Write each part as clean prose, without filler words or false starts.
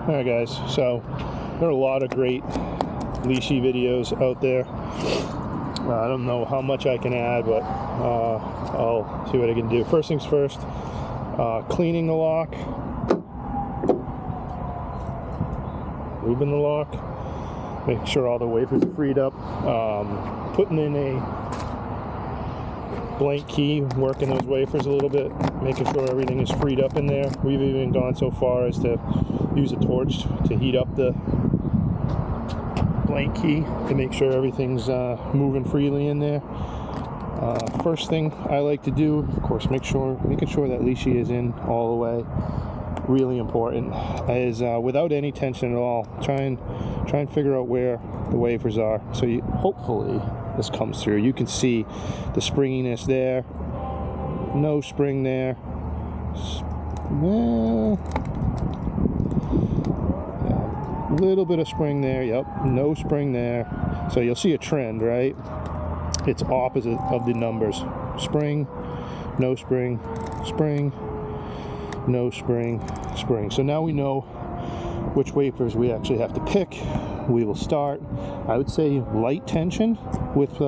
Alright guys, so there are a lot of great Lishi videos out there. I don't know how much I can add, but I'll see what I can do. First things first, cleaning the lock, lubing the lock, making sure all the wafers are freed up, putting in a blank key, working those wafers a little bit, making sure everything is freed up in there. We've even gone so far as to use a torch to heat up the blank key to make sure everything's moving freely in there. First thing I like to do, of course, making sure that Lishi is in all the way. Really important is without any tension at all. Try and figure out where the wafers are. So hopefully this comes through. You can see the springiness there. No spring there. Well, a little bit of spring there. Yep, no spring there. So you'll see a trend, right? It's opposite of the numbers. Spring, no spring, spring, no spring, spring. So now we know which wafers we actually have to pick. We will start, I would say, light tension with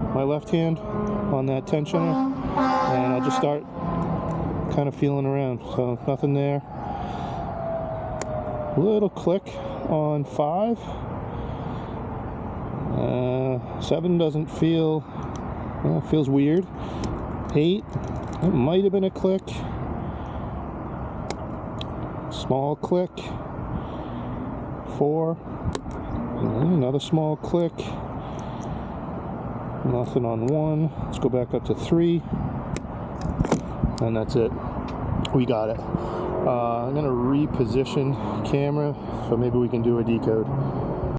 my left hand on that tensioner, and I'll just start kind of feeling around. So nothing there. Little click on 5. 7 doesn't feel, well, it feels weird. 8, it might have been a click. Small click. 4, another small click. Nothing on 1. Let's go back up to 3, and that's it. We got it. I'm gonna reposition camera, so maybe we can do a decode.